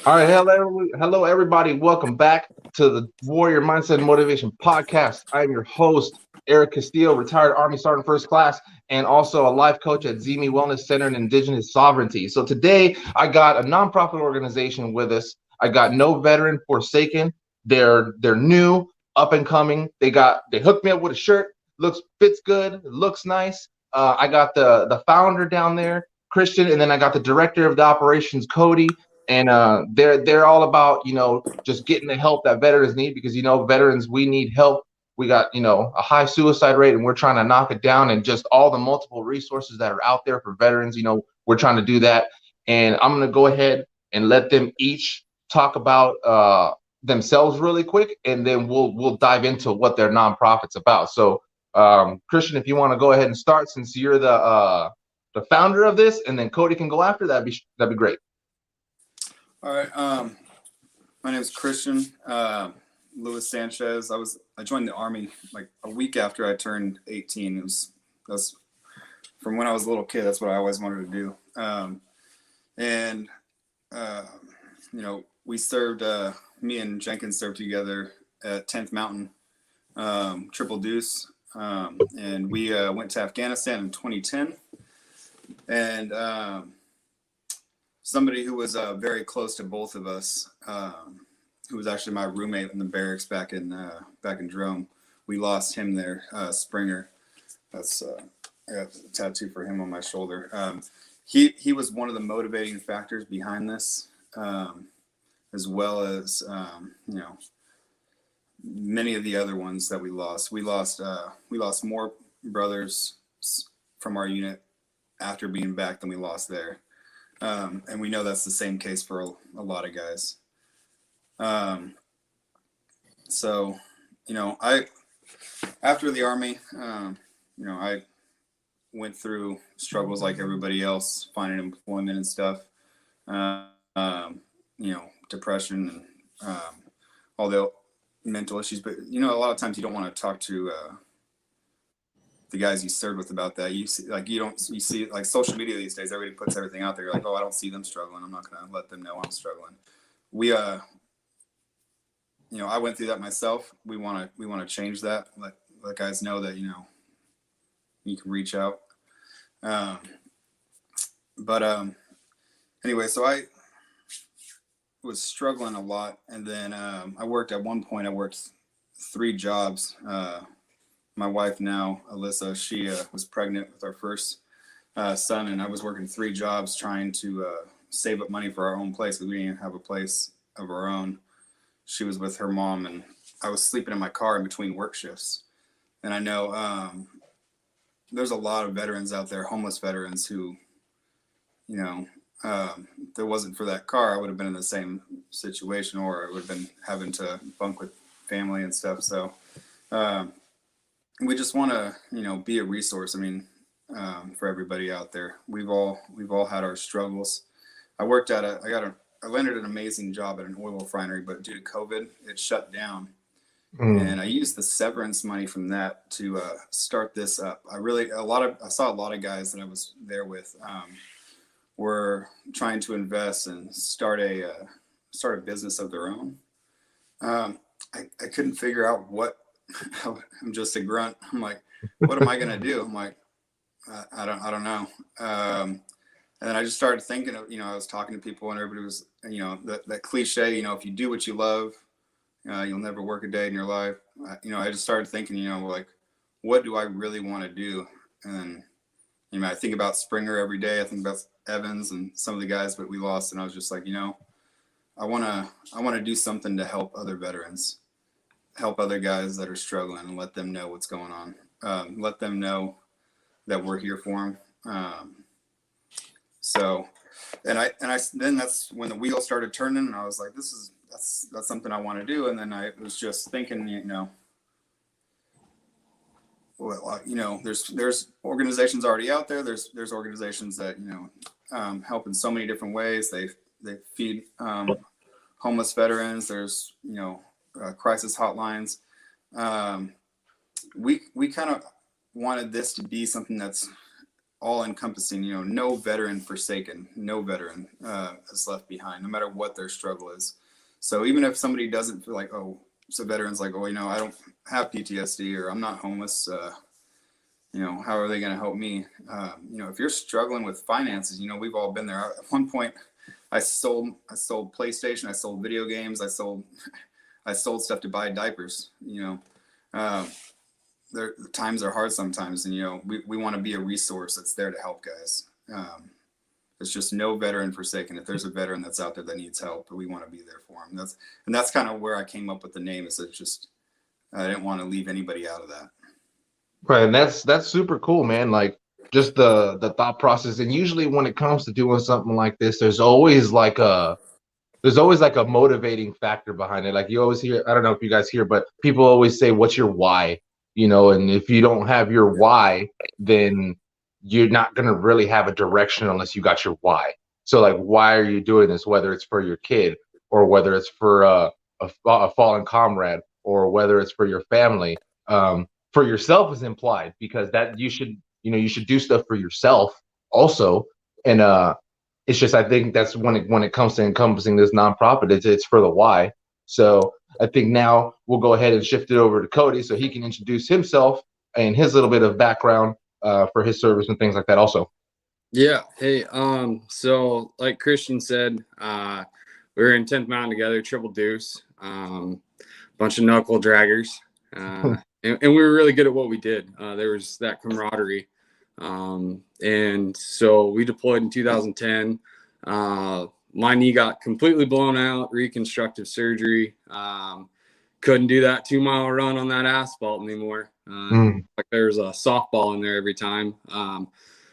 All right, hello, everybody. Welcome back to the Warrior Mindset and Motivation Podcast. I'm your host, Eric Castillo, retired Army Sergeant First Class, and also a life coach at Zimi Wellness Center and Indigenous Sovereignty. So today, I got a nonprofit organization with us. I got No Veteran Forsaken. They're new, up and coming. They hooked me up with a shirt. Fits good, looks nice. I got the founder down there, Christian, and then I got the director of the operations, Cody, and they're all about just getting the help that veterans need, because veterans, we need help. We got a high suicide rate, and we're trying to knock it down, and just all the multiple resources that are out there for veterans, we're trying to do that. And I'm going to go ahead and let them each talk about themselves really quick, and then we'll dive into what their nonprofit's about. So Christian, if you want to go ahead and start, since you're the founder of this, and then Cody can go after that, that'd be great. All right. My name is Christian Luis Sanchez. I joined the Army like a week after I turned 18. That's from when I was a little kid. That's what I always wanted to do. We served. Me and Jenkins served together at 10th Mountain, Triple Deuce, and we went to Afghanistan in 2010. And somebody who was very close to both of us, who was actually my roommate in the barracks back in Drome. We lost him there, Springer. That's I got a tattoo for him on my shoulder. He was one of the motivating factors behind this, as well as many of the other ones that we lost. We lost more brothers from our unit after being back than we lost there. And we know that's the same case for a lot of guys. So, after the Army, I went through struggles like everybody else, finding employment and stuff, depression and all the mental issues. But, a lot of times you don't want to talk to the guys you served with about that. You see like social media these days, everybody puts everything out there. You're like, oh, I don't see them struggling, I'm not going to let them know I'm struggling. I went through that myself. We want to change that. Let guys know that, you can reach out. Anyway, so I was struggling a lot. And then I worked 3 jobs. My wife now, Alyssa, she was pregnant with our first son, and I was working 3 jobs trying to save up money for our own place, because we didn't have a place of our own. She was with her mom, and I was sleeping in my car in between work shifts. And I know there's a lot of veterans out there, homeless veterans, who, if it wasn't for that car, I would have been in the same situation, or I would have been having to bunk with family and stuff. So we just want to, be a resource. I mean, for everybody out there. We've all had our struggles. I landed an amazing job at an oil refinery, but due to COVID, it shut down. And I used the severance money from that to start this up. I saw a lot of guys that I was there with were trying to invest and start a business of their own. I couldn't figure out what. I'm just a grunt. I'm like, what am I gonna do? I'm like, I don't know. And then I just started thinking of, I was talking to people, and everybody was, that cliche, if you do what you love, you'll never work a day in your life. I just started thinking, like, what do I really want to do? And I think about Springer every day. I think about Evans and some of the guys that we lost, and I was just like, I want to do something to help other veterans, help other guys that are struggling, and let them know what's going on. Let them know that we're here for them. Then that's when the wheel started turning, and I was like, that's something I want to do. And then I was just thinking, there's organizations already out there. There's organizations that, help in so many different ways. They feed homeless veterans. There's, crisis hotlines. We kind of wanted this to be something that's all encompassing, you know, no veteran forsaken, no veteran is left behind, no matter what their struggle is. So even if somebody doesn't feel like, oh, so veterans like, oh, you know, I don't have PTSD or I'm not homeless, you know, how are they going to help me? You know, if you're struggling with finances, you know, we've all been there. At one point, I sold PlayStation, I sold video games, I sold stuff to buy diapers. You know, the times are hard sometimes, and you know, we want to be a resource that's there to help guys. There's just no veteran forsaken. If there's a veteran that's out there that needs help, we want to be there for him. That's kind of where I came up with the name. Is that just I didn't want to leave anybody out of that. Right, and that's super cool, man. Like just the thought process. And usually when it comes to doing something like this, there's always like a motivating factor behind it. Like you always hear, I don't know if you guys hear, but people always say, "What's your why?" You know, and if you don't have your why, then you're not gonna really have a direction unless you got your why. So like, why are you doing this? Whether it's for your kid, or whether it's for a fallen comrade, or whether it's for your family. For yourself is implied, because that you should do stuff for yourself also. And it's just, I think that's when it comes to encompassing this nonprofit, it's for the why. So I think now we'll go ahead and shift it over to Cody so he can introduce himself and his little bit of background for his service and things like that also. Yeah. Hey, so like Christian said, we were in 10th Mountain together, triple deuce, bunch of knuckle draggers. And we were really good at what we did. There was that camaraderie. And so we deployed in 2010. My knee got completely blown out, reconstructive surgery. Couldn't do that 2-mile run on that asphalt anymore. Like there's a softball in there every time.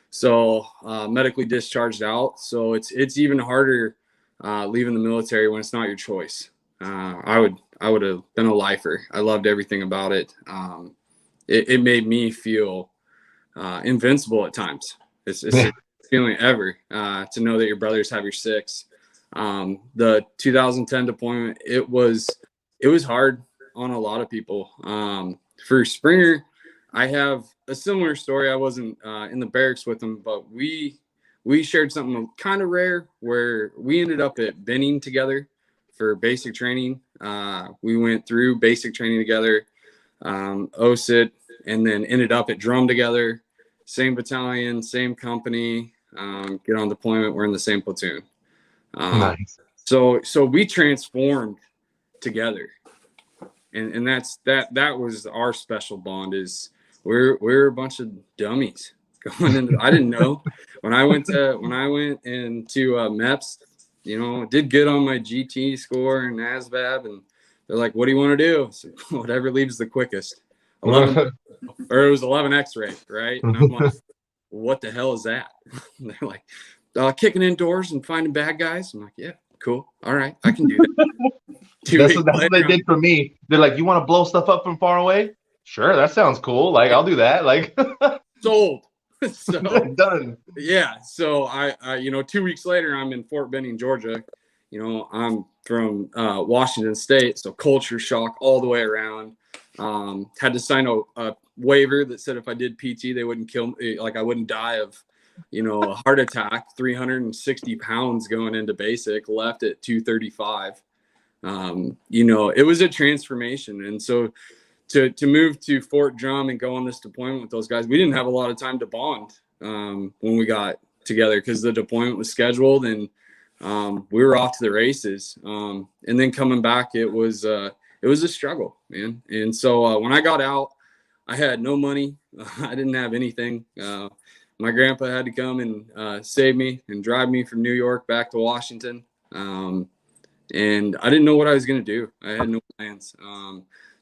So medically discharged out. So it's even harder leaving the military when it's not your choice. I would have been a lifer. I loved everything about it. It made me feel invincible at times. It's the feeling ever to know that your brothers have your six. The 2010 deployment, it was hard on a lot of people. For Springer, I have a similar story. I wasn't in the barracks with him, but we shared something kind of rare where we ended up at Benning together for basic training. We went through basic training together, OSIT, and then ended up at drum together, same battalion, same company, get on deployment. We're in the same platoon. Nice. So we transformed together. And that was our special bond. Is we're a bunch of dummies going into. I didn't know when I went into MEPS, you know, did good on my GT score and ASVAB, and they're like, "What do you want to do?" So, whatever leaves the quickest. 11, or it was 11 X-ray, right? And I'm like, "What the hell is that?" And they're like, "Kicking in doors and finding bad guys." I'm like, "Yeah, cool, all right, I can do that." That's what they did for me. They're like, "You want to blow stuff up from far away?" Sure, that sounds cool. Like, I'll do that. Like, sold. So done. Yeah. So I 2 weeks later, I'm in Fort Benning, Georgia. You know, I'm from Washington State, so culture shock all the way around. Had to sign a waiver that said if I did PT, they wouldn't kill me, like I wouldn't die of, a heart attack. 360 pounds going into basic, left at 235. It was a transformation, and so to move to Fort Drum and go on this deployment with those guys, we didn't have a lot of time to bond when we got together because the deployment was scheduled and we were off to the races. And then coming back, it was a struggle, man. And so when I got out, I had no money. I didn't have anything. My grandpa had to come and save me and drive me from New York back to Washington. And I didn't know what I was going to do. I had no plans.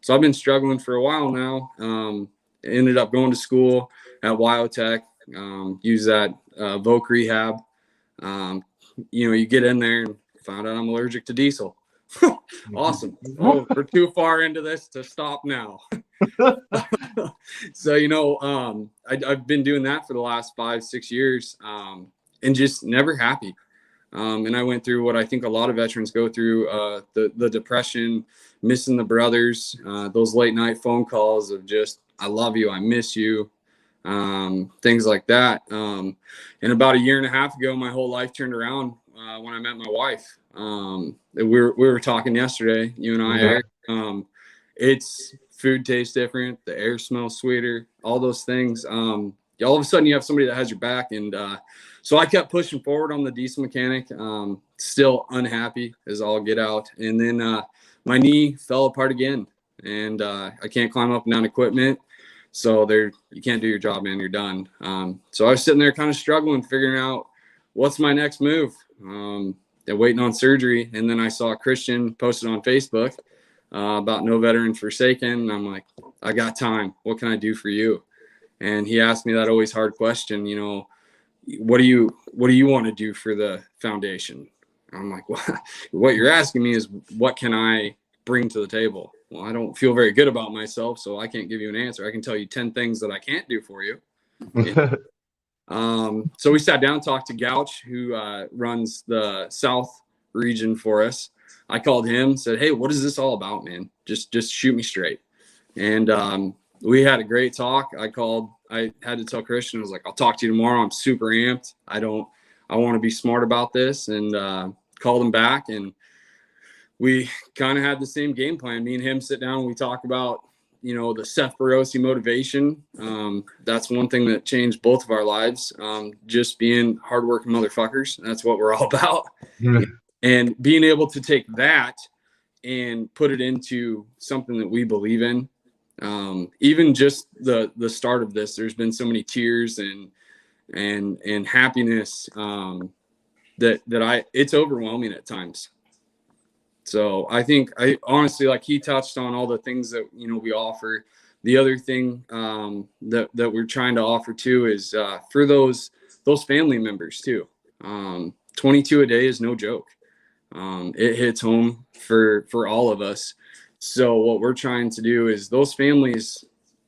So I've been struggling for a while now. Ended up going to school at Wyotech, use that Voc rehab. You get in there and found out I'm allergic to diesel. Awesome. Oh, we're too far into this to stop now. So, I've been doing that for the last 5-6 years and just never happy. And I went through what I think a lot of veterans go through, the depression, missing the brothers, those late night phone calls of just, I love you, I miss you. things like that. And about a year and a half ago, my whole life turned around when I met my wife. We were talking yesterday, you and I, Eric. It's food tastes different, the air smells sweeter, all those things. All of a sudden you have somebody that has your back. And so I kept pushing forward on the diesel mechanic, still unhappy as all get out. And then my knee fell apart again, and I can't climb up and down equipment. So you can't do your job, man, you're done. So I was sitting there kind of struggling, figuring out what's my next move. They're waiting on surgery. And then I saw Christian posted on Facebook about no veteran forsaken. And I'm like, I got time. What can I do for you? And he asked me that always hard question, you know, what do you want to do for the foundation? I'm like, what you're asking me is what can I bring to the table? Well, I don't feel very good about myself, so I can't give you an answer. I can tell you 10 things that I can't do for you. So we sat down, talked to Gouch, who runs the South region for us. I called him, said, hey, what is this all about, man? Just shoot me straight. And we had a great talk. I had to tell Christian, I was like, I'll talk to you tomorrow. I'm super amped. I want to be smart about this. And called him back, and we kind of had the same game plan. Me and him sit down and we talk about, you know, the Seth Barosi motivation. That's one thing that changed both of our lives. Just being hardworking motherfuckers. That's what we're all about. And being able to take that and put it into something that we believe in. Even just the start of this, there's been so many tears and happiness that it's overwhelming at times. So I think I honestly, like he touched on all the things that, you know, we offer. The other thing that we're trying to offer too is for those family members too. 22 a day is no joke. It hits home for all of us. So what we're trying to do is those families,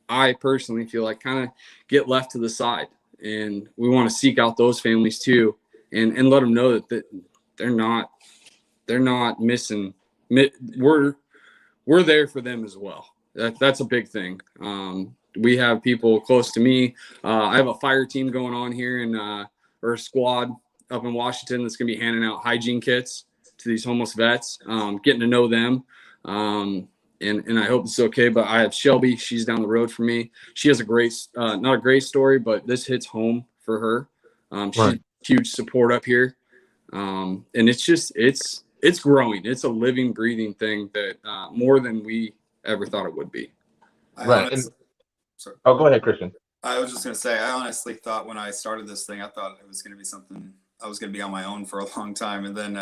I personally feel like kind of get left to the side, and we want to seek out those families too, and let them know that they're not missing. We're there for them as well. That's a big thing. We have people close to me. I have a fire team going on here or a squad up in Washington that's going to be handing out hygiene kits to these homeless vets, getting to know them. And I hope it's okay, but I have Shelby. She's down the road from me. She has a great, not a great story, but this hits home for her. She's huge support up here. And it's growing. It's a living, breathing thing that more than we ever thought it would be. Go ahead, Christian. I was just going to say, I honestly thought when I started this thing, I thought it was going to be something I was going to be on my own for a long time. And then,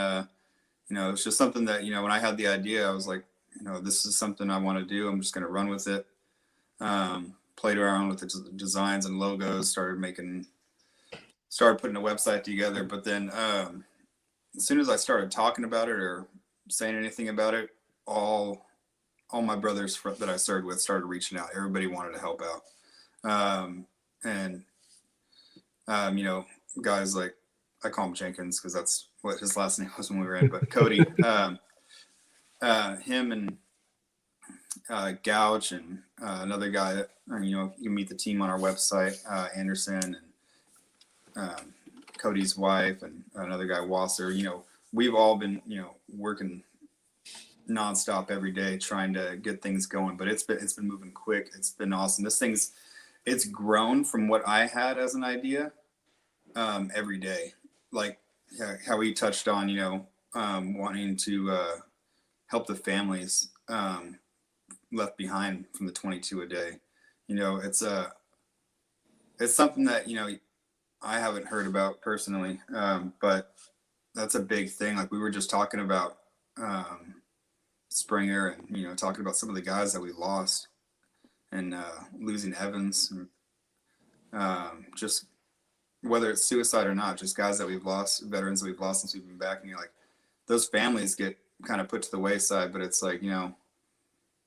you know, it's just something that, you know, when I had the idea, I was like, you know, this is something I want to do. I'm just going to run with it. Played around with the designs and logos, started putting a website together. But then as soon as I started talking about it or saying anything about it, all my brothers that I served with started reaching out. Everybody wanted to help out. You know, guys like, I call him Jenkins because that's what his last name was when we were in, but Cody, him and Gouch and another guy that, you know, you can meet the team on our website, Anderson and Cody's wife and another guy, Wasser. You know, we've all been, you know, working nonstop every day trying to get things going, but it's been moving quick. It's been awesome. It's grown from what I had as an idea every day. Like how he touched on, you know, wanting to help the families left behind from the 22 a day. You know, it's something that, you know, I haven't heard about personally, but that's a big thing. Like we were just talking about Springer and, you know, talking about some of the guys that we lost and losing Evans and just whether it's suicide or not, just guys that we've lost, veterans that we've lost since we've been back. And you're like, those families get kind of put to the wayside, but it's like, you know,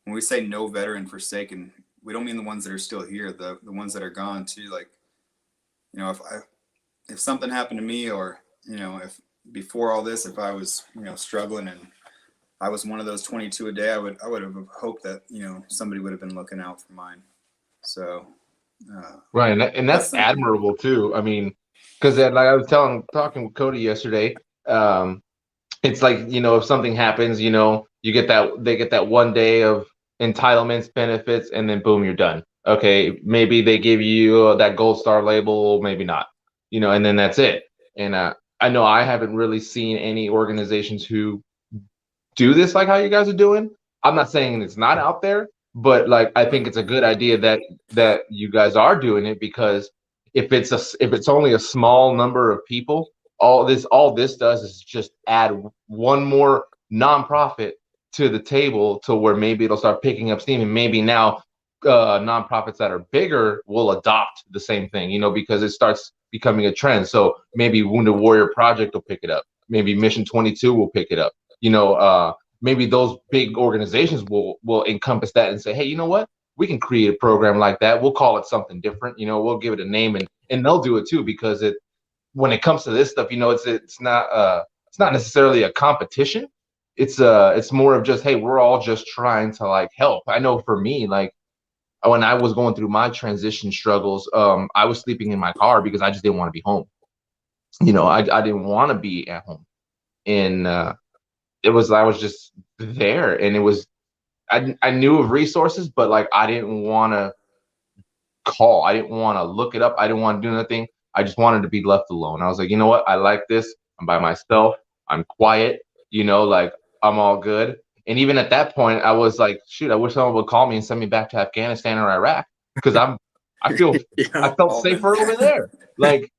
when we say no veteran forsaken, we don't mean the ones that are still here, the ones that are gone too. Like, you know, if something happened to me, or, you know, if before all this, if I was, you know, struggling and I was one of those 22 a day, I would have hoped that, you know, somebody would have been looking out for mine. So Right, and that's admirable too. I mean, because like I was talking with Cody yesterday, it's like, if something happens, you get they get that 1 day of entitlements, benefits, and then boom, you're done. Okay, maybe they give you that gold star label, maybe not, and then that's it. And I know I haven't really seen any organizations who do this like how you guys are doing. I'm not saying it's not out there, but like I think it's a good idea that you guys are doing it, because if it's only a small number of people, all this does is just add one more nonprofit to the table, to where maybe it'll start picking up steam, and maybe now nonprofits that are bigger will adopt the same thing, because it starts becoming a trend. So maybe Wounded Warrior Project will pick it up. Maybe Mission 22 will pick it up. Maybe those big organizations will encompass that and say, hey, you know what? We can create a program like that. We'll call it something different. We'll give it a name, and they'll do it too, because when it comes to this stuff, it's not necessarily a competition. It's more of just, hey, we're all just trying to like help. I know for me, like when I was going through my transition struggles, I was sleeping in my car because I just didn't want to be home. I didn't want to be at home, and I was just there, and I knew of resources, but like I didn't want to call. I didn't want to look it up. I didn't want to do nothing. I just wanted to be left alone. I was like, you know what? I like this. I'm by myself. I'm quiet. Like I'm all good. And even at that point, I was like, shoot, I wish someone would call me and send me back to Afghanistan or Iraq, because I felt safer over there. Like,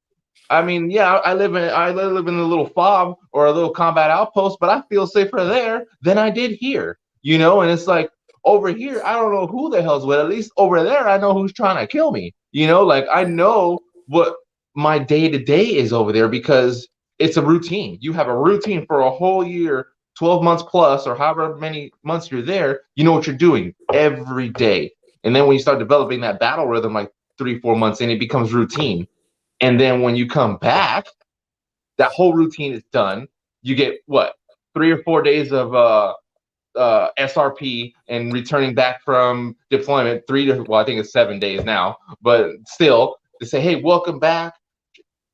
I mean, yeah, I live in a little FOB or a little combat outpost, but I feel safer there than I did here. And it's like, over here, I don't know who the hell's with. At least over there, I know who's trying to kill me. Like I know what my day-to-day is over there, because it's a routine. You have a routine for a whole year, 12 months plus, or however many months you're there. You know what you're doing every day. And then when you start developing that battle rhythm, like 3-4 months in, it becomes routine. And then when you come back, that whole routine is done. You get 3 or 4 days of SRP, and returning back from deployment, I think it's 7 days now, but still, to say, hey, welcome back,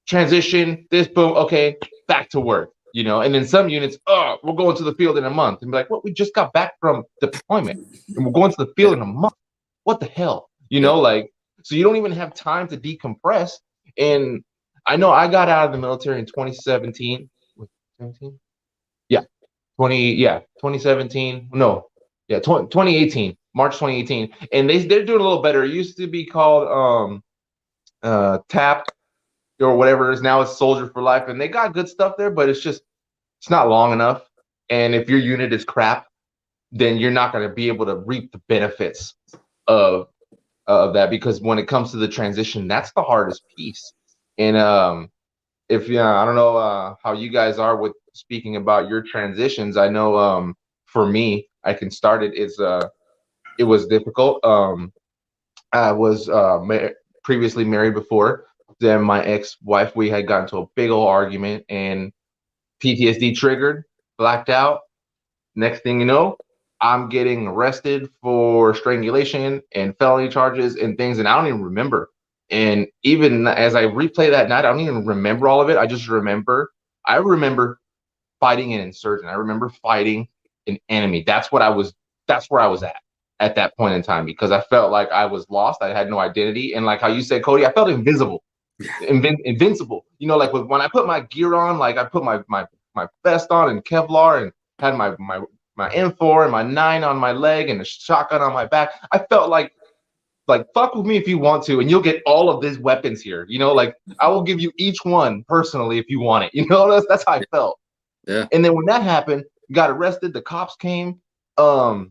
transition, this, boom, okay, back to work. And then some units, we're going to the field in a month, and be like, we just got back from deployment, and we're going to the field in a month. What the hell? Like, so you don't even have time to decompress. And I know I got out of the military in 2017. 2017. No, 2018, March 2018. And they're doing a little better. It used to be called TAP or whatever it is. Now it's Soldier for Life, and they got good stuff there, but it's not long enough. And if your unit is crap, then you're not going to be able to reap the benefits of that, because when it comes to the transition, that's the hardest piece. And I don't know how you guys are with speaking about your transitions. I know for me, I can start it. It was difficult. I was previously married before. Then my ex-wife, we had gotten into a big old argument, and PTSD triggered, blacked out. Next thing you know, I'm getting arrested for strangulation and felony charges and things, and I don't even remember. And even as I replay that night, I don't even remember all of it. I remember fighting an insurgent. I remember fighting an enemy. That's where I was at that point in time, because I felt like I was lost. I had no identity. And like how you said, Cody, I felt invincible. Invincible. Like when I put my gear on, like I put my vest on and Kevlar, and had my M4 and my 9 on my leg and a shotgun on my back. I felt like fuck with me if you want to, and you'll get all of these weapons here. Like I will give you each one personally if you want it. That's how I felt. Yeah. And then when that happened, got arrested. The cops came. I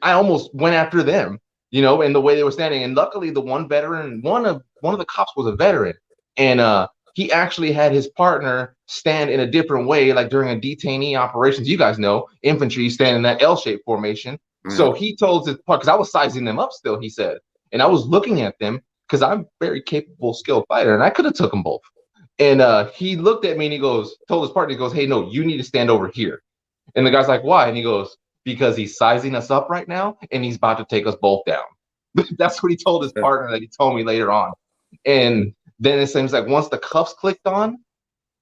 almost went after them. And the way they were standing. And luckily, the one veteran, one of the cops was a veteran, and he actually had his partner stand in a different way, like during a detainee operations. You guys know, infantry stand in that L-shaped formation. So he told his part, because I was sizing them up still, he said, and I was looking at them because I'm a very capable, skilled fighter, and I could have took them both. And he looked at me and told his partner, he goes, hey, no, you need to stand over here. And the guy's like, why? And he goes, because he's sizing us up right now, and he's about to take us both down. That's what he told his partner that he told me later on. And then it seems like once the cuffs clicked on,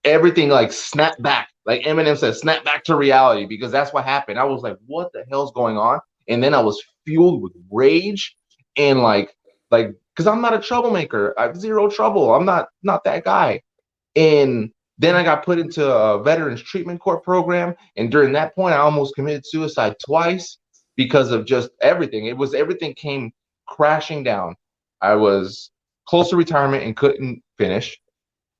everything like snapped back. Like Eminem said, snap back to reality, because that's what happened. I was like, what the hell's going on? And then I was fueled with rage and like, because I'm not a troublemaker. I have zero trouble. I'm not that guy. And then I got put into a veterans treatment court program. And during that point, I almost committed suicide twice because of just everything. Everything came crashing down. I was close to retirement and couldn't finish.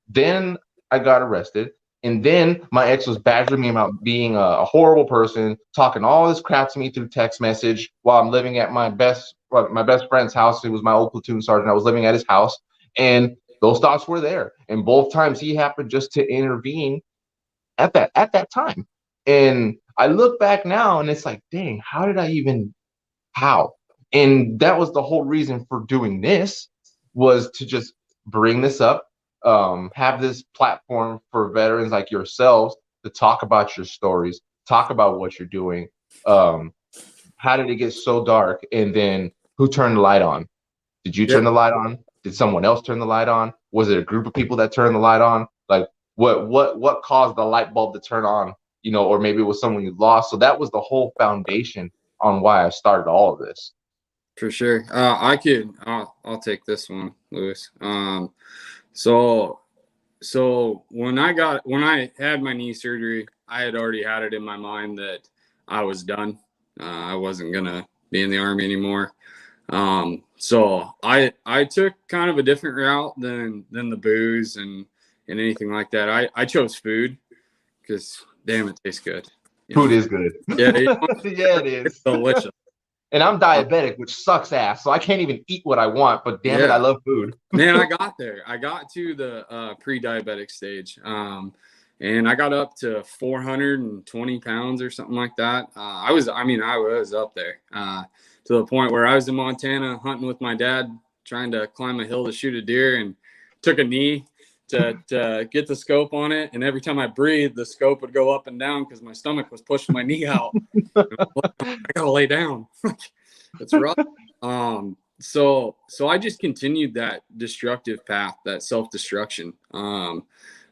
Then I got arrested. And then my ex was badgering me about being a horrible person, talking all this crap to me through text message while I'm living at my best friend's house. It was my old platoon sergeant. I was living at his house. And those thoughts were there. And both times he happened just to intervene at that time. And I look back now and it's like, dang, how? And that was the whole reason for doing this, was to just bring this up, have this platform for veterans like yourselves to talk about your stories, talk about what you're doing. How did it get so dark? And then who turned the light on? Did you turn the light on? Did someone else turn the light on? Was it a group of people that turned the light on? Like what caused the light bulb to turn on? Or maybe it was someone you lost. So that was the whole foundation on why I started all of this. For sure. I'll take this one, Lewis. So when I had my knee surgery, I had already had it in my mind that I was done. I wasn't gonna be in the Army anymore. So I took kind of a different route than the booze and anything like that. I chose food because damn, it tastes good. Food is good. Yeah, yeah, it is. It's delicious. And I'm diabetic, which sucks ass. So I can't even eat what I want, but damn it, I love food. Man, I got there. I got to the pre-diabetic stage. And I got up to 420 pounds or something like that. I was up there to the point where I was in Montana hunting with my dad, trying to climb a hill to shoot a deer, and took a knee to get the scope on it. And every time I breathed, the scope would go up and down because my stomach was pushing my knee out. I gotta lay down. It's rough. So I just continued that destructive path, that self-destruction. And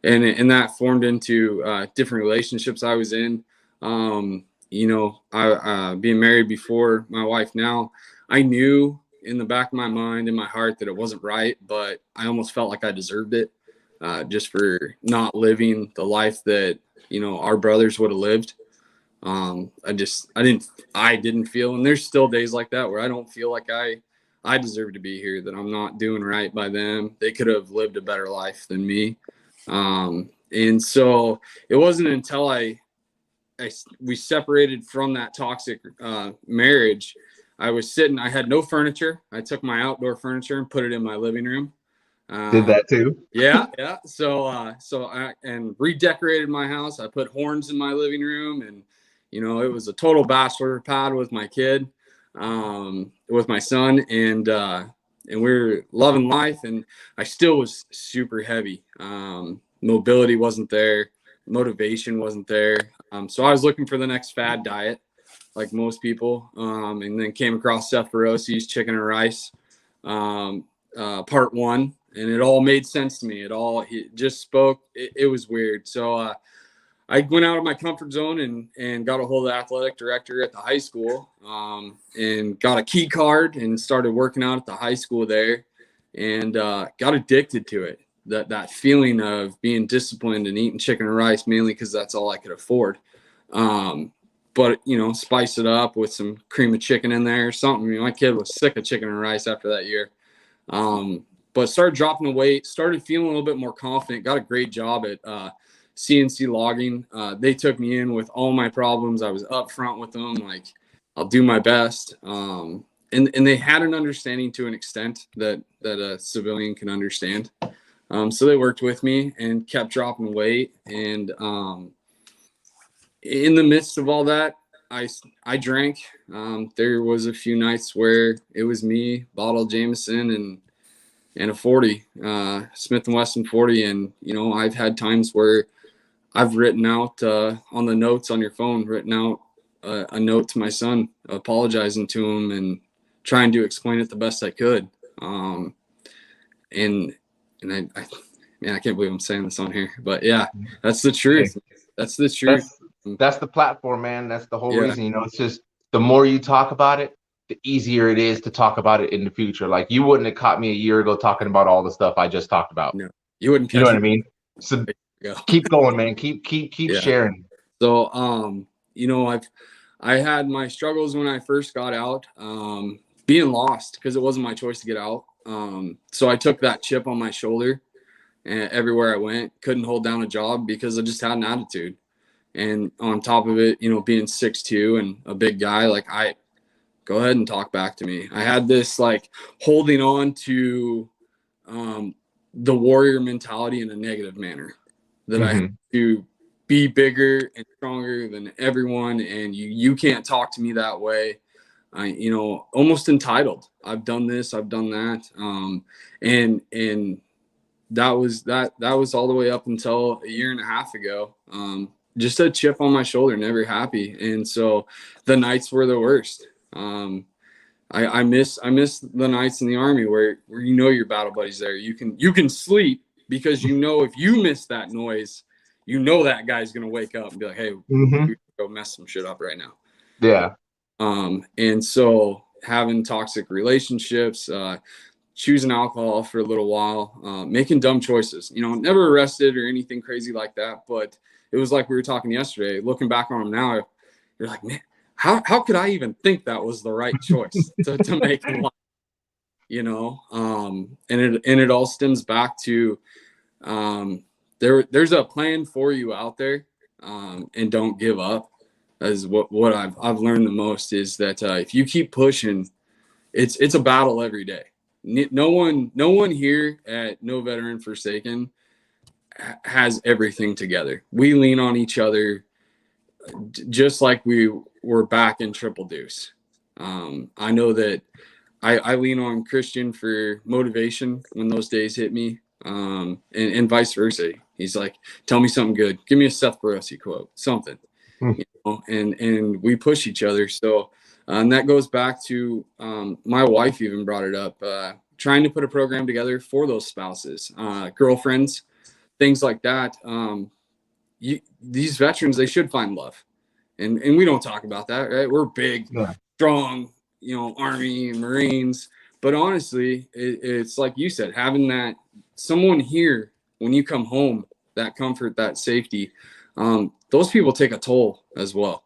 that formed into different relationships I was in. I being married before my wife now, I knew in the back of my mind, in my heart, that it wasn't right, but I almost felt like I deserved it, just for not living the life that, our brothers would have lived. I didn't feel, and there's still days like that where I don't feel like I deserve to be here, that I'm not doing right by them. They could have lived a better life than me. And so it wasn't until we separated from that toxic marriage. I had no furniture. I took my outdoor furniture and put it in my living room. Did that too? Yeah. So I redecorated my house. I put horns in my living room, and it was a total bachelor pad with my kid, with my son, and we were loving life. And I still was super heavy. Mobility wasn't there. Motivation wasn't there. So I was looking for the next fad diet, like most people, and then came across Seth Feroci's Chicken and Rice, part 1, and it all made sense to me. It just spoke. It was weird. So I went out of my comfort zone and got a hold of the athletic director at the high school, and got a key card and started working out at the high school there, and got addicted to it. That feeling of being disciplined and eating chicken and rice, mainly because that's all I could afford. But spice it up with some cream of chicken in there or something. My kid was sick of chicken and rice after that year. But started dropping the weight, started feeling a little bit more confident, got a great job at CNC logging. They took me in with all my problems. I was upfront with them, like, I'll do my best. And they had an understanding to an extent that a civilian can understand. So they worked with me and kept dropping weight. And in the midst of all that, I drank. There was a few nights where it was me, bottle Jameson, and a 40, Smith & Wesson 40. And, I've had times where I've written out on the notes on your phone, written out a note to my son, apologizing to him and trying to explain it the best I could. And man, I can't believe I'm saying this on here, but yeah, that's the truth. That's the truth. That's the platform, man. That's the whole Yeah. reason. You know, it's just the more you talk about it, the easier it is to talk about it in the future. Like you wouldn't have caught me a year ago talking about all the stuff I just talked about. No, you wouldn't catch You know what me. I mean? So Yeah. keep going, man. Keep Yeah. sharing. So, you know, I had my struggles when I first got out, being lost because it wasn't my choice to get out. So I took that chip on my shoulder and everywhere I went, couldn't hold down a job because I just had an attitude. And on top of it, you know, being 6'2" and a big guy, like go ahead and talk back to me. I had this like holding on to the warrior mentality in a negative manner that I had to be bigger and stronger than everyone. And you can't talk to me that way. You know, almost entitled. I've done this, I've done that. And that was all the way up until a year and a half ago. Just a chip on my shoulder, never happy. And so the nights were the worst. I miss the nights in the Army where you know your battle buddies there. You can sleep because you know if you miss that noise, you know that guy's gonna wake up and be like, hey, we go mess some shit up right now. Yeah. And so having toxic relationships, choosing alcohol for a little while, making dumb choices, you know, never arrested or anything crazy like that. But it was like we were talking yesterday, looking back on them now, you're like, man, how could I even think that was the right choice to make in life? You know, and it all stems back to there's a plan for you out there, and don't give up. As what I've learned the most is that if you keep pushing, it's a battle every day. No one here at No Veteran Forsaken has everything together. We lean on each other just like we were back in Triple Deuce. I know that I lean on Christian for motivation when those days hit me, and vice versa. He's like, tell me something good. Give me a Seth Barossi quote, something. You know, and we push each other. So, and that goes back to my wife even brought it up, trying to put a program together for those spouses, girlfriends, things like that. These veterans, they should find love. And we don't talk about that, right? We're big, strong, you know, Army and Marines. But honestly, it's like you said, having that someone here when you come home, that comfort, that safety, those people take a toll as well.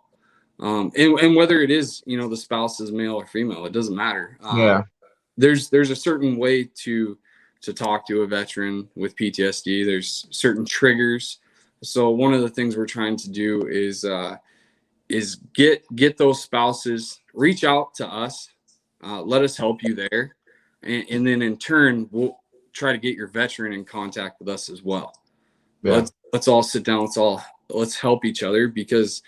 And whether it is, you know, the spouse is male or female, it doesn't matter. There's a certain way to talk to a veteran with PTSD. There's certain triggers. So one of the things we're trying to do is get those spouses, reach out to us, let us help you there, and then in turn we'll try to get your veteran in contact with us as well. Let's all sit down, let's help each other, because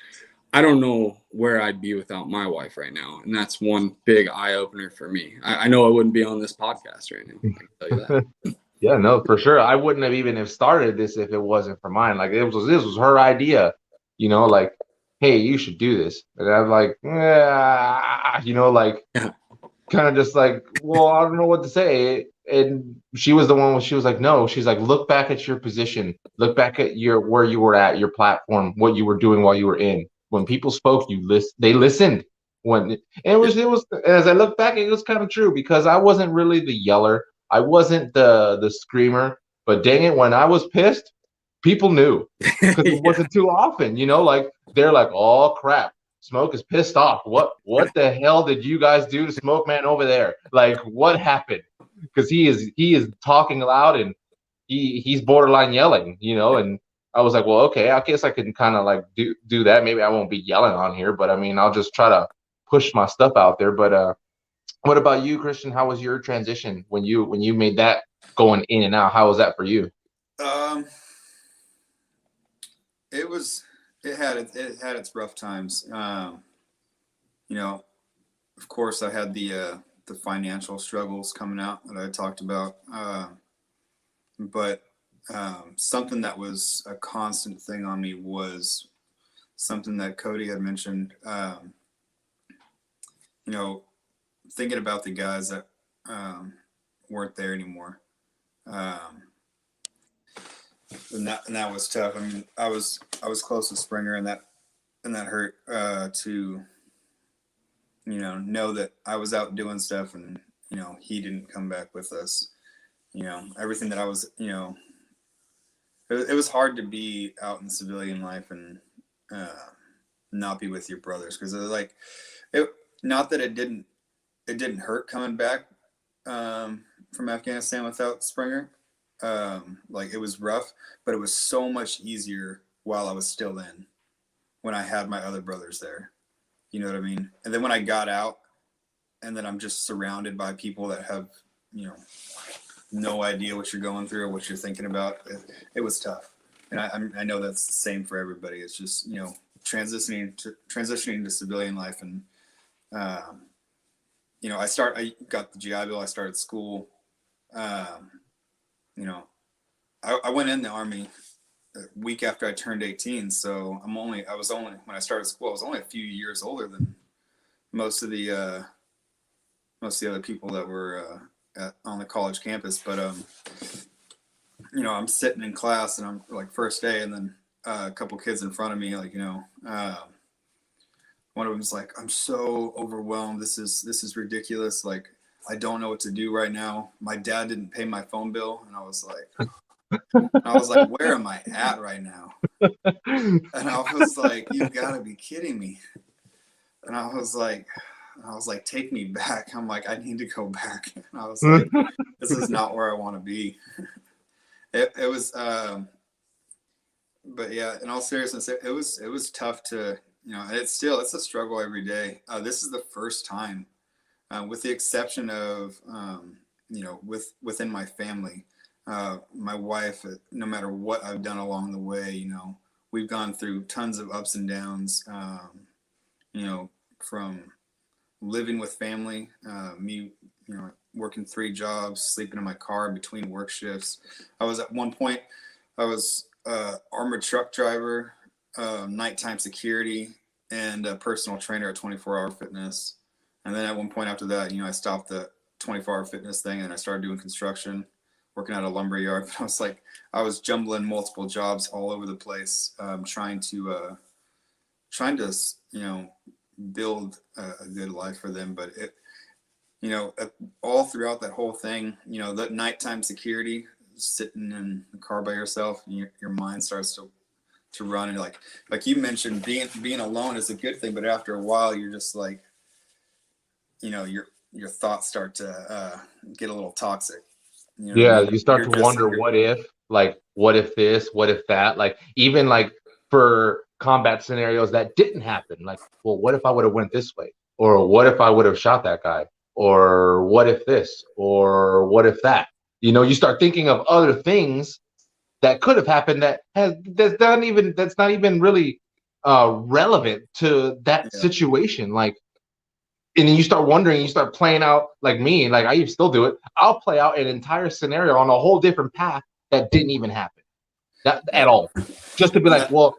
I don't know where I'd be without my wife right now, and that's one big eye opener for me. I know I wouldn't be on this podcast right now, I can tell you that. Yeah, no, for sure. I wouldn't have even have started this if it wasn't for mine. Like this was her idea, you know, like, hey, you should do this. And I'm like, you know, like kind of just like, well, I don't know what to say. And she was the one she was like, no, she's like, look back at your position, look back at where you were at, your platform, what you were doing while you were in. When people spoke, they listened. It was as I look back, it was kind of true, because I wasn't really the yeller. I wasn't the screamer, but dang it, when I was pissed, people knew, because it wasn't too often, you know, like they're like, oh crap, Smoke is pissed off. What the hell did you guys do to Smoke Man over there? Like, what happened? Because he is talking loud, and he's borderline yelling, you know. And I was like, well, okay, I guess I can kind of like do that. Maybe I won't be yelling on here, but I mean, I'll just try to push my stuff out there. But what about you, Christian? How was your transition when you made that going in and out? How was that for you? It had its rough times. You know, of course, I had the financial struggles coming out that I talked about, but something that was a constant thing on me was something that Cody had mentioned. You know, thinking about the guys that weren't there anymore. And that was tough. I mean, I was close to Springer, and that hurt to, you know that I was out doing stuff, and, you know, he didn't come back with us. You know, everything that I was, you know, it was hard to be out in civilian life and not be with your brothers, because it was like, not that it didn't hurt coming back from Afghanistan without Springer. Like, it was rough, but it was so much easier while I was still in, when I had my other brothers there. You know what I mean? And then when I got out, and then I'm just surrounded by people that have, you know, no idea what you're going through or what you're thinking about, it was tough. And I know that's the same for everybody. It's just, you know, transitioning to civilian life. And you know, I got the GI Bill. I started school. You know, I went in the Army a week after I turned 18. So when I started school, I was only a few years older than most of the other people that were on the college campus. But you know, I'm sitting in class, and I'm like, first day, and then a couple kids in front of me, like, you know, one of them's like, I'm so overwhelmed. This is ridiculous. Like, I don't know what to do right now. My dad didn't pay my phone bill. And I was like, where am I at right now? And I was like, you've got to be kidding me. And I was like, take me back. I'm like, I need to go back. And I was like, this is not where I want to be. It was, but yeah, in all seriousness, it was tough to, you know, and it's a struggle every day. This is the first time, with the exception of, you know, within my family, my wife, no matter what I've done along the way, you know, we've gone through tons of ups and downs, you know, from living with family, me, you know, working 3 jobs, sleeping in my car between work shifts. At one point, I was armored truck driver, nighttime security, and a personal trainer at 24-hour fitness. And then at one point after that, you know, I stopped the 24-hour fitness thing, and I started doing construction, working at a lumber yard. But I was jumbling multiple jobs all over the place, trying to, you know, build a good life for them. But it, you know, all throughout that whole thing, you know, the nighttime security, sitting in the car by yourself, and your mind starts to run. And like you mentioned, being alone is a good thing, but after a while, you're just like, you know, your thoughts start to get a little toxic. You know Yeah, what I mean? you start to wonder, what if this, what if that, like, even like for combat scenarios that didn't happen, like, well, what if I would have went this way, or what if I would have shot that guy, or what if this, or what if that, you know, you start thinking of other things that could have happened that's not even really relevant to that situation. Like, and then you start wondering, you start playing out, like me, like I still do it. I'll play out an entire scenario on a whole different path that didn't even happen at all, just to be like, well,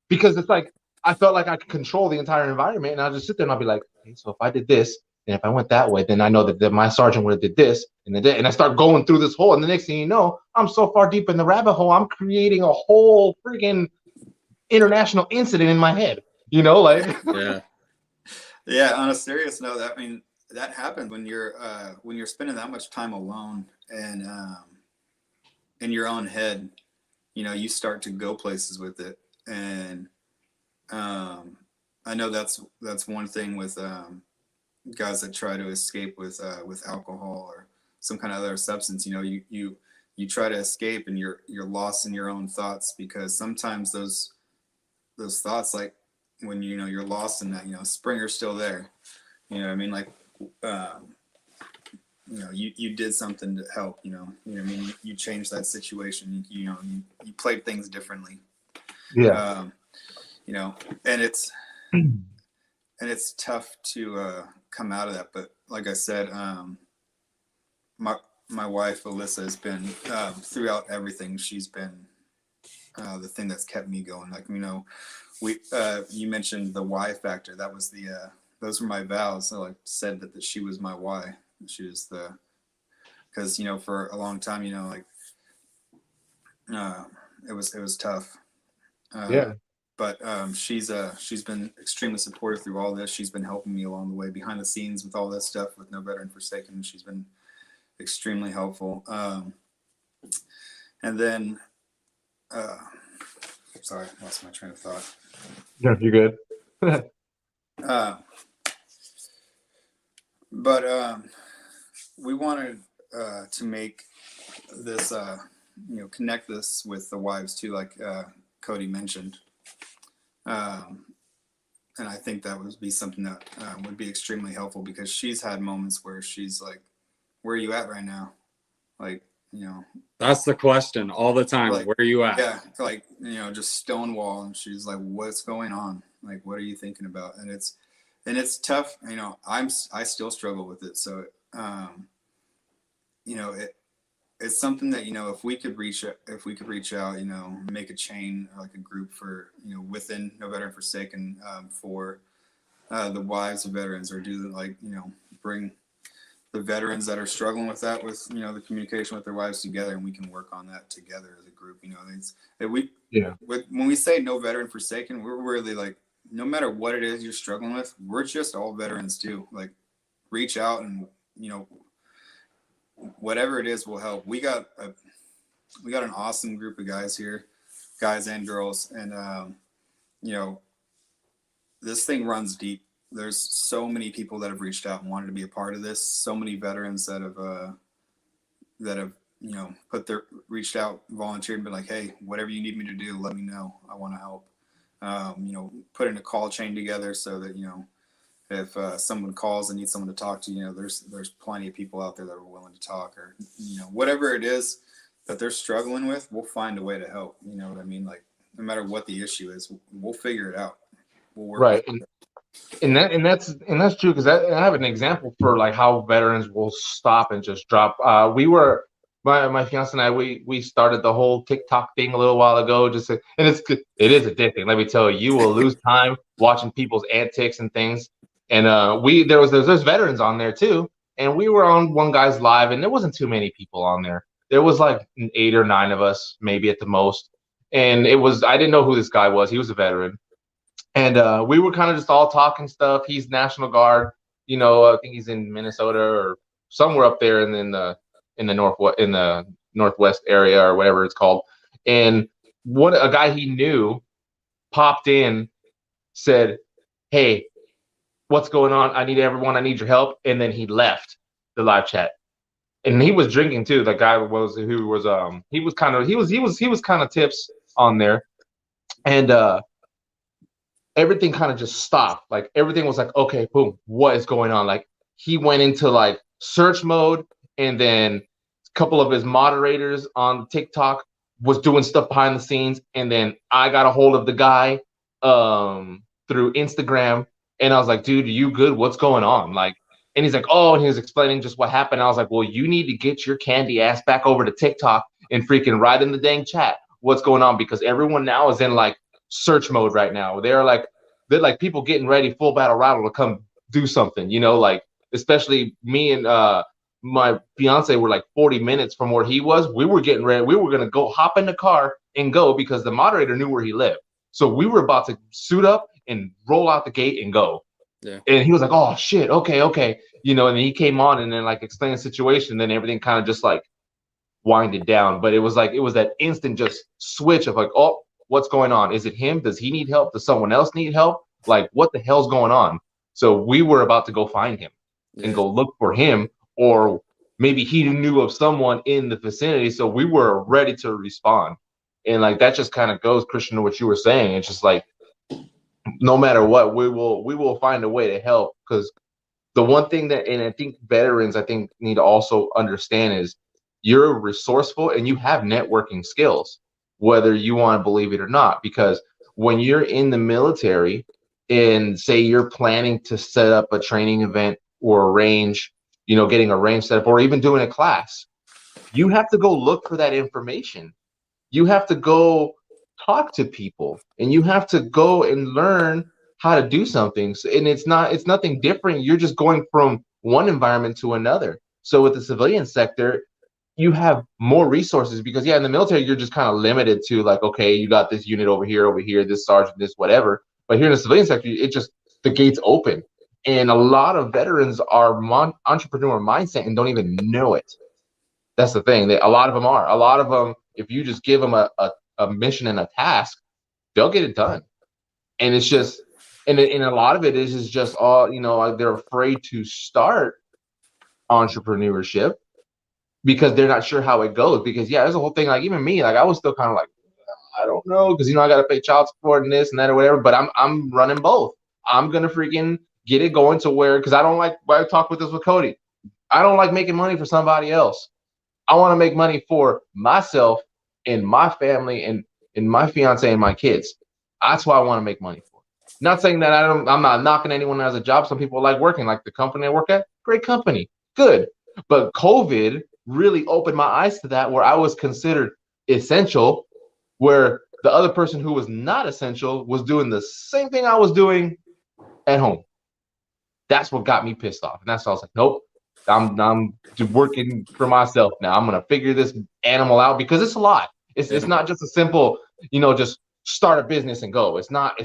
because it's like I felt like I could control the entire environment, and I'll just sit there and I'll be like, okay, so if I did this, and if I went that way, then I know that my sergeant would have did this, and I start going through this hole, and the next thing you know, I'm so far deep in the rabbit hole, I'm creating a whole friggin' international incident in my head, you know, like. Yeah. On a serious note, I mean, that happens when you're spending that much time alone and in your own head. You know, you start to go places with it, and I know that's one thing with guys that try to escape with alcohol or some kind of other substance. You know, you try to escape, and you're lost in your own thoughts, because sometimes those thoughts, like when, you know, you're lost in that, you know, Springer's still there. You know what I mean? Like, you know, you did something to help, you know what I mean? You changed that situation. You know, you played things differently. Yeah. You know, and it's tough to come out of that. But like I said, my wife Alyssa has been throughout everything. She's been the thing that's kept me going. Like, you know, you mentioned the why factor. That was those were my vows. I like said that she was my why. She was because, you know, for a long time, you know, like, it was tough. Yeah. But she's been extremely supportive through all this. She's been helping me along the way behind the scenes with all that stuff with No Veteran Forsaken. She's been extremely helpful. And then, sorry, I lost my train of thought. Yeah, you're good. But we wanted to make this, you know, connect this with the wives too, like Cody mentioned. And I think that would be something that would be extremely helpful, because she's had moments where she's like, where are you at right now? Like, you know, That's the question all the time. like, Where are you at? Yeah, like, you know, just stonewall, and she's like, what's going on? Like, what are you thinking about? And it's tough. You know, I still struggle with it. So, you know, it's something that, you know, if we could reach out, you know, make a chain, like a group for, you know, within No Veteran Forsaken, for the wives of veterans, or do, like, you know, bring the veterans that are struggling with that, with, you know, the communication with their wives together, and we can work on that together as a group. You know, when we say No Veteran Forsaken, we're really like, no matter what it is you're struggling with, we're just all veterans too. Like, reach out, and, you know, whatever it is will help. We got an awesome group of guys here, guys and girls, and you know, this thing runs deep. There's so many people that have reached out and wanted to be a part of this. So many veterans that have you know, reached out, volunteered, and been like, hey, whatever you need me to do, let me know. I want to help. You know, put in a call chain together so that, you know, if someone calls and needs someone to talk to, you know, there's plenty of people out there that are willing to talk, or, you know, whatever it is that they're struggling with, we'll find a way to help. You know what I mean? Like, no matter what the issue is, we'll figure it out. We'll work Right. with it. And that's true, because I have an example for like how veterans will stop and just drop. My fiance and I, we started the whole TikTok thing a little while ago, and it is addicting. Let me tell you, you will lose time watching people's antics and things. And there's veterans on there too, and we were on one guy's live, and there wasn't too many people on there. There was like 8 or 9 of us, maybe at the most. And I didn't know who this guy was. He was a veteran. And we were kind of just all talking stuff. He's National Guard, you know. I think he's in Minnesota or somewhere up there, and in the northwest area, or whatever it's called. And a guy he knew popped in, said, "Hey, what's going on? I need everyone. I need your help." And then he left the live chat. And he was drinking too. The guy he was kind of tips on there, and everything kind of just stopped. Like, everything was like, okay, boom, what is going on? Like, he went into like search mode, and then a couple of his moderators on TikTok was doing stuff behind the scenes, and then I got a hold of the guy through Instagram, and I was like, dude, are you good? What's going on? Like, and he's like, oh, and he was explaining just what happened. I was like, well, you need to get your candy ass back over to TikTok and freaking write in the dang chat what's going on, because everyone now is in like search mode right now. They're like people getting ready, full battle rattle, to come do something, you know. Like, especially me and my fiance were like 40 minutes from where he was. We were getting ready. We were going to go hop in the car and go, because the moderator knew where he lived. So we were about to suit up and roll out the gate and go. Yeah. And he was like, oh shit, okay, you know. And then he came on and then like explained the situation. And then everything kind of just like winded down. But it was that instant just switch of like, oh, what's going on? Is it him? Does he need help? Does someone else need help? Like, what the hell's going on? So we were about to go find him and go look for him, or maybe he knew of someone in the vicinity. So we were ready to respond. And like, that just kind of goes, Christian, to what you were saying. It's just like, no matter what, we will find a way to help. Because the one thing that, and I think veterans, need to also understand, is you're resourceful and you have networking skills, whether you want to believe it or not. Because when you're in the military, and say you're planning to set up a training event or arrange, you know, getting a range set up, or even doing a class, you have to go look for that information. You have to go talk to people, and you have to go and learn how to do something. And it's nothing different. You're just going from one environment to another. So with the civilian sector, you have more resources because in the military, you're just kind of limited to like, okay, you got this unit over here, this sergeant, this whatever. But here in the civilian sector, the gates open. And a lot of veterans are entrepreneur mindset and don't even know it. That's the thing. A lot of them are. A lot of them, if you just give them a mission and a task, they'll get it done. And it's just, and a lot of it is just all, they're afraid to start entrepreneurship because they're not sure how it goes. Because there's a whole thing. Like even me, like I was still kind of like, I don't know, because I got to pay child support and this and that or whatever. But I'm running both. I'm gonna freaking get it going to where, because I don't like. I talked with this with Cody. I don't like making money for somebody else. I want to make money for myself and my family and my fiance and my kids. That's why I want to make money for. Not saying that I'm not knocking anyone that has a job. Some people like working, like the company I work at. Great company, good. But COVID really opened my eyes to that, where I was considered essential, where the other person who was not essential was doing the same thing I was doing at home. That's what got me pissed off. And that's why I was like, nope, I'm working for myself now. I'm going to figure this animal out because it's a lot. It's not just a simple, just start a business and go. It's not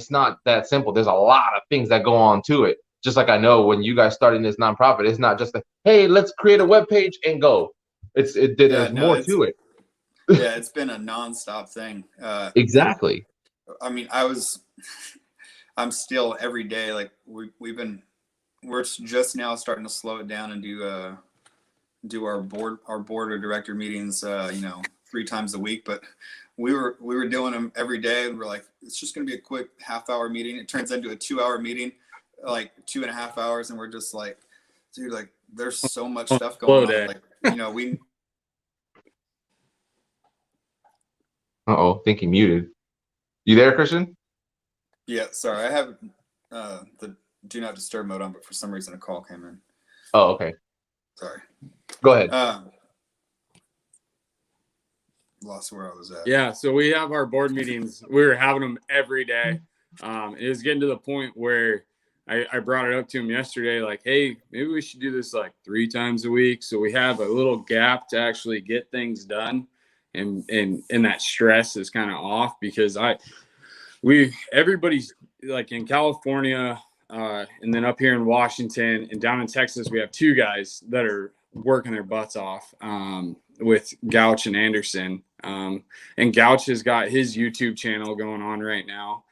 that simple. There's a lot of things that go on to it. Just like I know when you guys starting this nonprofit, it's not just hey, let's create a web page and go. There's more to it. Yeah, it's been a nonstop thing. Exactly. I mean, I'm still every day, like we're just now starting to slow it down and do our board of director meetings, 3 times a week. But we were doing them every day, and we're like, it's just going to be a quick half-hour meeting. It turns into a 2-hour meeting, like 2.5 hours, and we're just like, dude, like there's so much stuff going on. Like, we. Think he muted. You there, Christian? Yeah, sorry. I have the do not disturb mode on, but for some reason a call came in. Oh, okay. Sorry. Go ahead. Lost where I was at. Yeah, so we have our board meetings. We were having them every day. It was getting to the point where I brought it up to him yesterday, like, hey, maybe we should do this like 3 times a week, so we have a little gap to actually get things done, and that stress is kind of off because everybody's like in California, and then up here in Washington and down in Texas, we have 2 guys that are working their butts off with Gouch and Anderson. And Gouch has got his YouTube channel going on right now.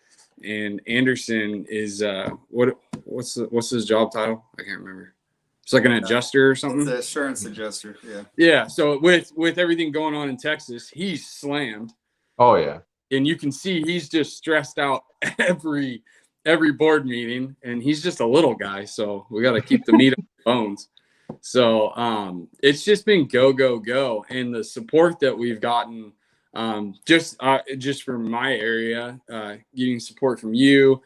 And Anderson is what's his job title? I can't remember. It's like an adjuster or something. It's an assurance adjuster, yeah. Yeah. So with everything going on in Texas, he's slammed. Oh yeah. And you can see he's just stressed out every board meeting, and he's just a little guy, so we got to keep the meat on the bones. So it's just been go, and the support that we've gotten, just from my area, getting support from you,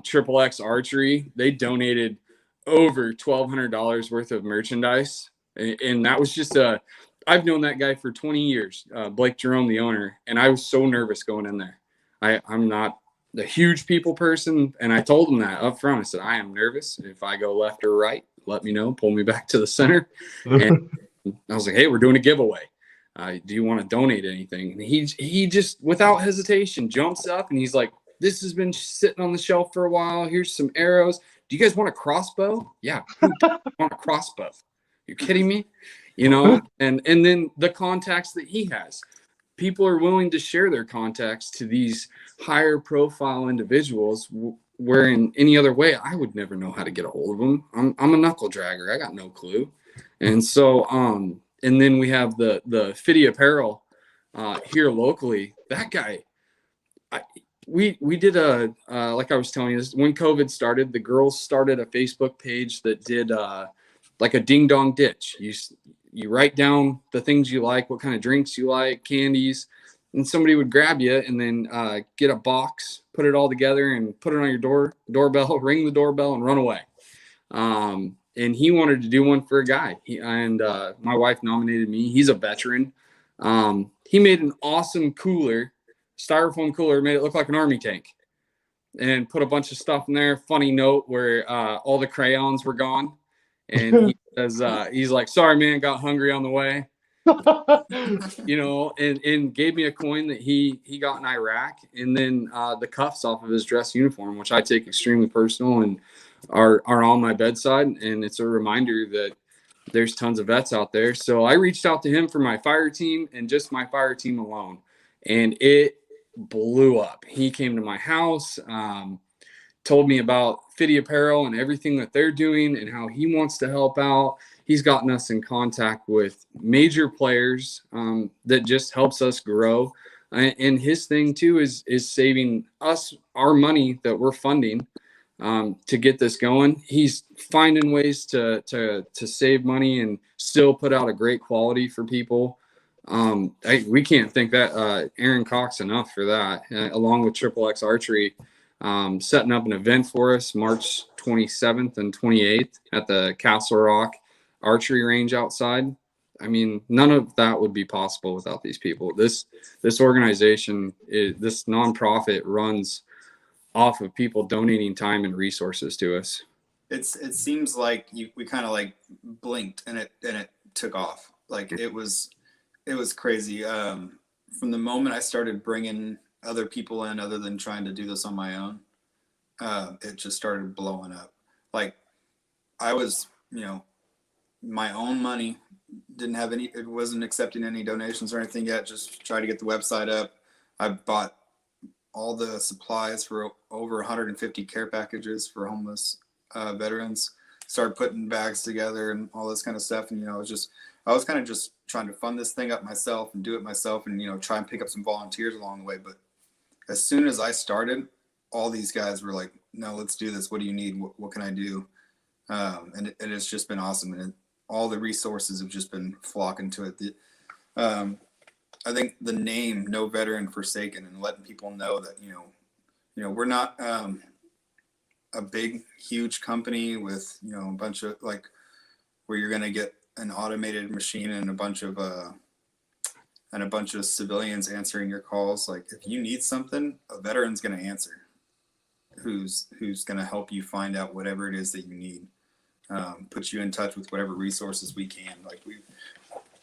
Triple X Archery, they donated over $1,200 worth of merchandise, and that was just I've known that guy for 20 years, Blake Jerome, the owner, and I was so nervous going in there. I'm not the huge people person, and I told him that up front. I said, I am nervous. If I go left or right, let me know, pull me back to the center. And I was like, hey, we're doing a giveaway. Do you want to donate anything? And he just, without hesitation, jumps up and he's like, this has been sitting on the shelf for a while. Here's some arrows. Do you guys want a crossbow? Yeah. Who doesn't want a crossbow? You're kidding me? And then the contacts that he has. People are willing to share their contacts to these higher profile individuals, where in any other way, I would never know how to get a hold of them. I'm a knuckle dragger. I got no clue. And so, and then we have the Fitty Apparel here locally. That guy, we did like I was telling you, when COVID started, the girls started a Facebook page that did like a ding dong ditch. You write down the things you like, what kind of drinks you like, candies, and somebody would grab you and then get a box, put it all together and put it on your doorbell, ring the doorbell and run away. And he wanted to do one for a guy. My wife nominated me. He's a veteran. He made an awesome cooler, styrofoam cooler, made it look like an army tank. and put a bunch of stuff in there. Funny note where all the crayons were gone. And he says, he's like, sorry, man, got hungry on the way. You know, and gave me a coin that he got in Iraq, and then the cuffs off of his dress uniform, which I take extremely personal and are on my bedside. And it's a reminder that there's tons of vets out there. So I reached out to him for my fire team and just my fire team alone, and it blew up. He came to my house, told me about Fitty Apparel and everything that they're doing and how he wants to help out. He's gotten us in contact with major players that just helps us grow. And his thing too is saving us our money that we're funding to get this going. He's finding ways to save money and still put out a great quality for people. We can't thank that Aaron Cox enough for that, along with Triple X Archery. Setting up an event for us March 27th and 28th at the Castle Rock archery range outside. I mean, none of that would be possible without these people. This organization, this nonprofit runs off of people donating time and resources to us. It seems like we kind of like blinked and it took off. Like it was crazy. From the moment I started bringing other people in other than trying to do this on my own, it just started blowing up. Like I was, my own money, didn't have any, it wasn't accepting any donations or anything yet, just try to get the website up. I bought all the supplies for over 150 care packages for homeless veterans, started putting bags together and all this kind of stuff. And, I was kind of just trying to fund this thing up myself and do it myself and, try and pick up some volunteers along the way. But as soon as I started, all these guys were like, no, let's do this. What do you need? What can I do? And it's just been awesome. And all the resources have just been flocking to it. I think the name No Veteran Forsaken and letting people know that, we're not a big, huge company with, a bunch of like where you're going to get an automated machine and a bunch of civilians answering your calls. Like if you need something, a veteran's going to answer who's going to help you find out whatever it is that you need. Put you in touch with whatever resources we can. Like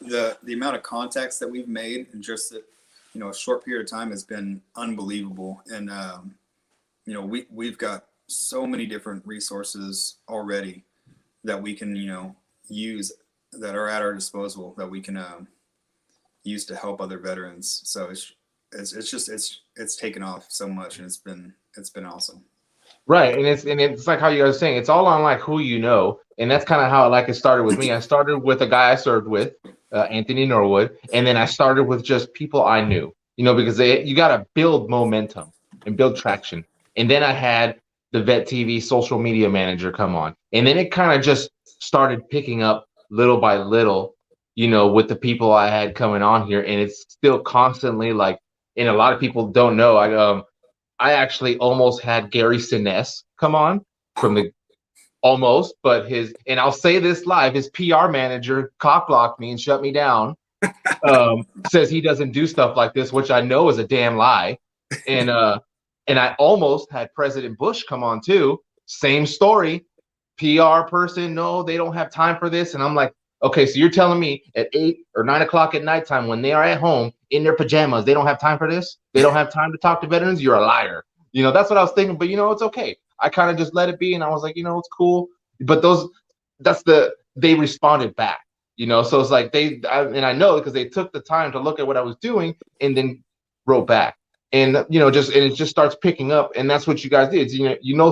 the amount of contacts that we've made in just a short period of time has been unbelievable. And we've got so many different resources already that we can use, that are at our disposal, that we can use to help other veterans. So it's taken off so much, and it's been awesome. Right, and it's like how you guys are saying, it's all on like who you know, and that's kind of how it started with me. I started with a guy I served with, Anthony Norwood, and then I started with just people I knew, because you got to build momentum and build traction. And then I had the Vet TV social media manager come on, and then it kind of just started picking up little by little, with the people I had coming on here, and it's still constantly like, and a lot of people don't know, I actually almost had Gary Sinnes come on from the almost, but and I'll say this live, his PR manager cock-blocked me and shut me down. Says he doesn't do stuff like this, which I know is a damn lie. And I almost had President Bush come on too. Same story. PR person, no, they don't have time for this. And I'm like, okay, so you're telling me at 8 or 9 o'clock at nighttime when they are at home in their pajamas, they don't have time for this? They don't have time to talk to veterans? You're a liar. That's what I was thinking. But, it's okay. I kind of just let it be. And I was like, it's cool. But they responded back, So it's like I know because they took the time to look at what I was doing and then wrote back. And, and it just starts picking up. And that's what you guys did.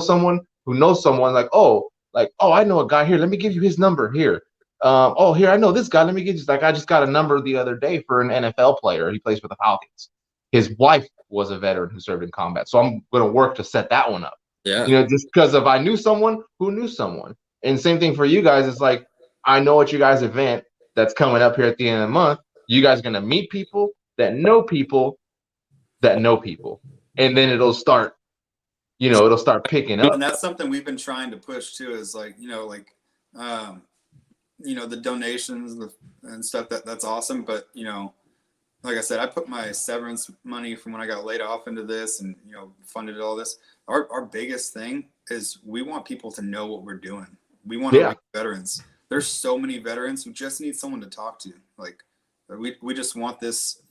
Someone who knows someone oh, I know a guy here. Let me give you his number here. Here, I know this guy. Let me get you. I just got a number the other day for an NFL player. He plays for the Falcons. His wife was a veteran who served in combat. So I'm going to work to set that one up. Yeah. Just because of I knew someone who knew someone. And same thing for you guys. It's like, I know at you guys' event that's coming up here at the end of the month, you guys are going to meet people that know people that know people. And then it'll start picking up. And that's something we've been trying to push too, is the donations and stuff, that's awesome. But, like I said, I put my severance money from when I got laid off into this, and funded all this. Our biggest thing is we want people to know what we're doing. We want to reach veterans. There's so many veterans who just need someone to talk to. Like we just want this.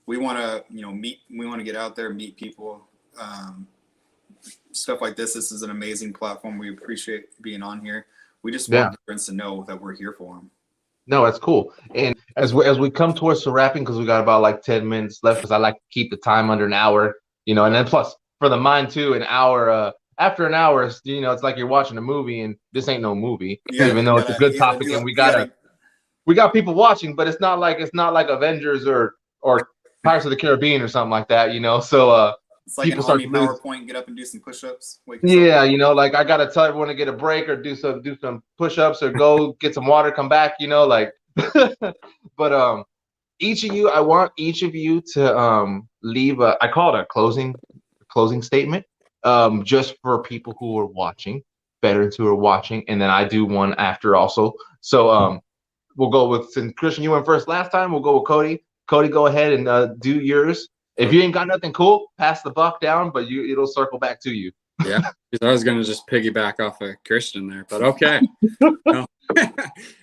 We want to meet. We want to get out there, meet people. Stuff like this. This is an amazing platform. We appreciate being on here. We just want veterans to know that we're here for them. No, that's cool. And as we come towards the wrapping, because we got about like 10 minutes left, because I like to keep the time under an hour, and then plus for the mind too, an hour. After an hour, it's like you're watching a movie, and this ain't no movie, even though it's a good topic, and we got people watching, but it's not like Avengers or Pirates of the Caribbean or something like that, So it's like an army PowerPoint. Get up and do some push-ups. Yeah, like I gotta tell everyone to get a break or do some push-ups or go get some water, come back, But each of you, I want each of you to leave I call it a closing statement, just for people who are watching, veterans who are watching, and then I do one after also. So we'll go with, since Christian, you went first last time, we'll go with Cody. Cody, go ahead and do yours. If you ain't got nothing cool, pass the buck down, but it'll circle back to you. Yeah, because I was gonna just piggyback off of Christian there, but okay.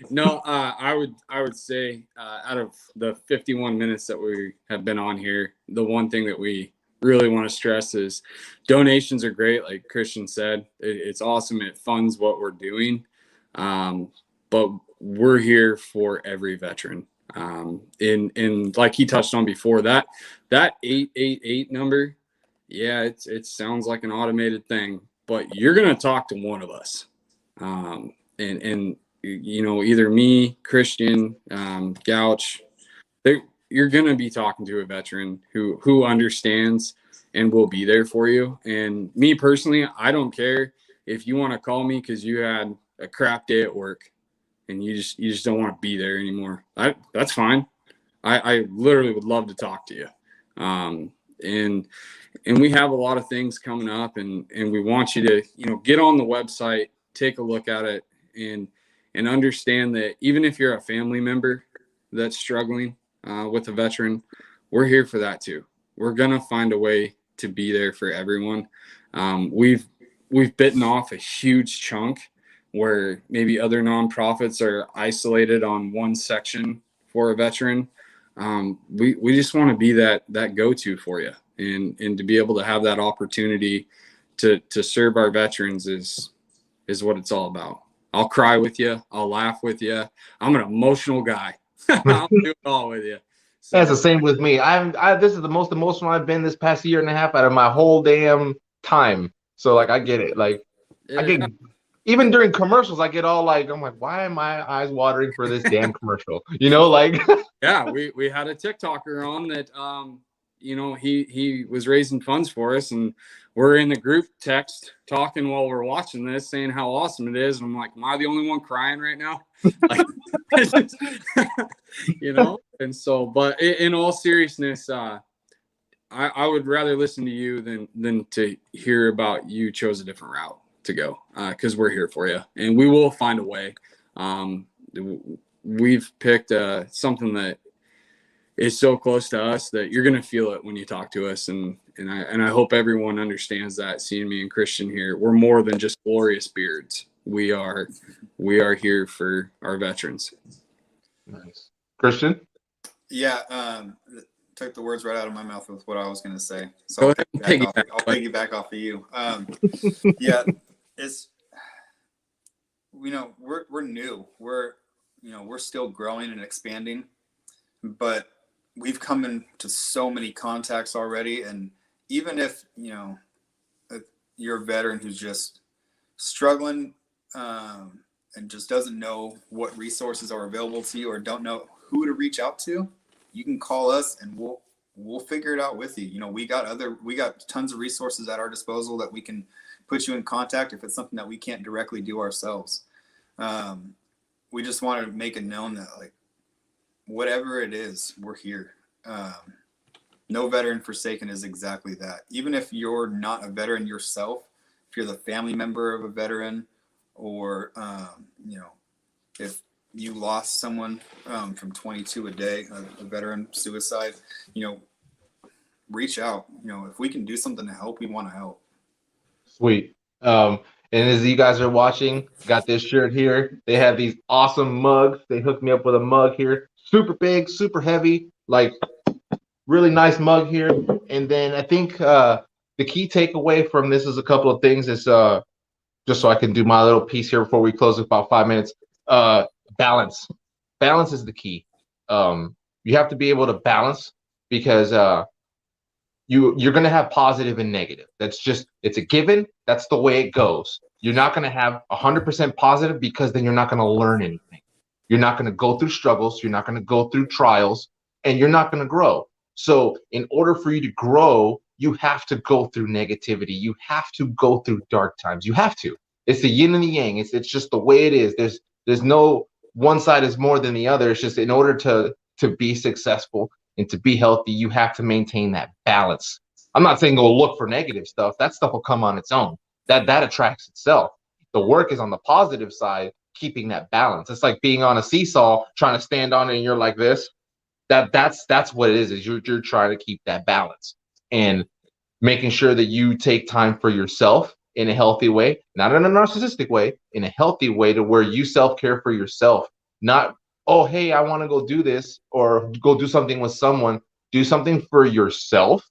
No, I would say out of the 51 minutes that we have been on here, the one thing that we really want to stress is donations are great. Like Christian said, it's awesome. It funds what we're doing, but we're here for every veteran. In like he touched on before, that 888 number, yeah, it sounds like an automated thing, but you're gonna talk to one of us, and either me, Christian, Gouch, you're gonna be talking to a veteran who understands and will be there for you. And me personally, I don't care if you want to call me because you had a crap day at work and you just don't want to be there anymore. That's fine. I literally would love to talk to you. And we have a lot of things coming up, and we want you to, get on the website, take a look at it, and understand that even if you're a family member that's struggling with a veteran, we're here for that too. We're gonna find a way to be there for everyone. We've bitten off a huge chunk where maybe other nonprofits are isolated on one section for a veteran. We just want to be that go-to for you, and to be able to have that opportunity to serve our veterans is what it's all about. I'll cry with you. I'll laugh with you. I'm an emotional guy. I'll do it all with you. So, that's the same with me. This is the most emotional I've been this past year and a half out of my whole damn time. So like, I get it. Like, I get, even during commercials, I get all like, I'm like, why am my eyes watering for this damn commercial? Like. Yeah, we had a TikToker on that. He was raising funds for us, and we're in the group text talking while we're watching this, saying how awesome it is. And I'm like, am I the only one crying right now? Like, And so, but in all seriousness, I would rather listen to you than to hear about you chose a different route to go, because we're here for you, and we will find a way. We've picked something that is so close to us that you're going to feel it when you talk to us. And I hope everyone understands that, seeing me and Christian here. We're more than just glorious beards. We are here for our veterans. Nice. Christian? Yeah, took the words right out of my mouth with what I was going to say. So I'll piggyback off of you. Yeah, it's, we're new. We're still growing and expanding, but we've come into so many contacts already. And even if, if you're a veteran who's just struggling and just doesn't know what resources are available to you or don't know who to reach out to, you can call us and we'll figure it out with you. We got tons of resources at our disposal that we can put you in contact if it's something that we can't directly do ourselves. We just want to make it known that, like, whatever it is, we're here. No veteran forsaken is exactly that. Even if you're not a veteran yourself, if you're the family member of a veteran, or if you lost someone from 22 a day, a veteran suicide, reach out. If we can do something to help, we want to help. Sweet. And as you guys are watching, got this shirt here. They have these awesome mugs. They hooked me up with a mug here. Super big, super heavy, like really nice mug here. And then I think the key takeaway from this is a couple of things. Is just so I can do my little piece here before we close in about 5 minutes. Balance. Balance is the key. You have to be able to balance because you're going to have positive and negative. It's a given. That's the way it goes. You're not going to have 100% positive because then you're not going to learn anything. You're not going to go through struggles. You're not going to go through trials, and you're not going to grow. So in order for you to grow, you have to go through negativity. You have to go through dark times. You have to. It's the yin and the yang. It's just the way it is. There's no one side is more than the other. It's just in order to be successful and to be healthy, you have to maintain that balance. I'm not saying go look for negative stuff. That stuff will come on its own. That attracts itself. The work is on the positive side, keeping that balance. It's like being on a seesaw, trying to stand on it, and you're like this. That's what it is you're trying to keep that balance and making sure that you take time for yourself in a healthy way, not in a narcissistic way, in a healthy way to where you self-care for yourself. Not, oh, hey, I want to go do this or go do something with someone. Do something for yourself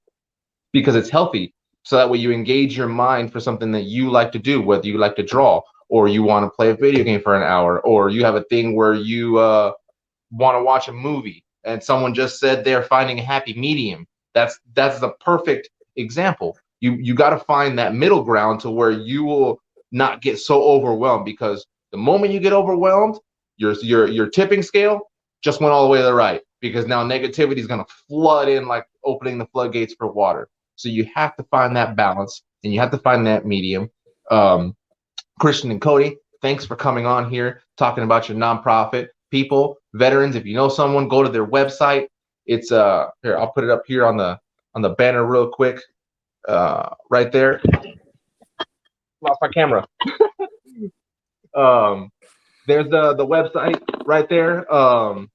because it's healthy. So that way you engage your mind for something that you like to do, whether you like to draw or you want to play a video game for an hour, or you have a thing where you want to watch a movie and someone just said they're finding a happy medium. That's the perfect example. You got to find that middle ground to where you will not get so overwhelmed, because the moment you get overwhelmed, your tipping scale just went all the way to the right, because now negativity is going to flood in like opening the floodgates for water. So you have to find that balance and you have to find that medium. Christian and Cody, thanks for coming on here, talking about your nonprofit. People, veterans, if you know someone, go to their website. It's here, I'll put it up here on the banner real quick. Right there. Lost my camera. There's the website right there. So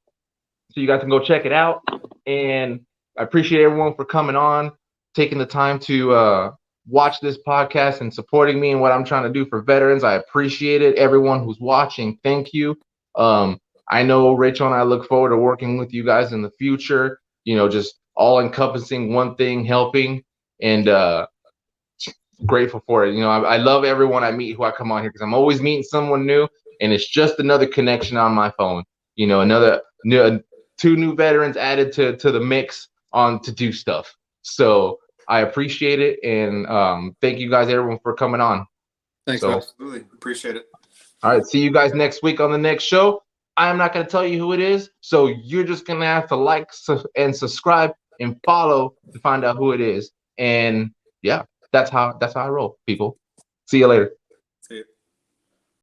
you guys can go check it out. And I appreciate everyone for coming on, taking the time to watch this podcast and supporting me and what I'm trying to do for veterans. I appreciate it. Everyone who's watching, thank you. I know Rachel and I look forward to working with you guys in the future, just all encompassing one thing, helping, and grateful for it. I love everyone I meet who I come on here, because I'm always meeting someone new, and it's just another connection on my phone. Another two new veterans added to the mix on to do stuff. So I appreciate it, and thank you guys, everyone, for coming on. Thanks, absolutely appreciate it. All right, see you guys next week on the next show. I'm not going to tell you who it is, so you're just going to have to like and subscribe and follow to find out who it is. And yeah, that's how I roll, people. See you later.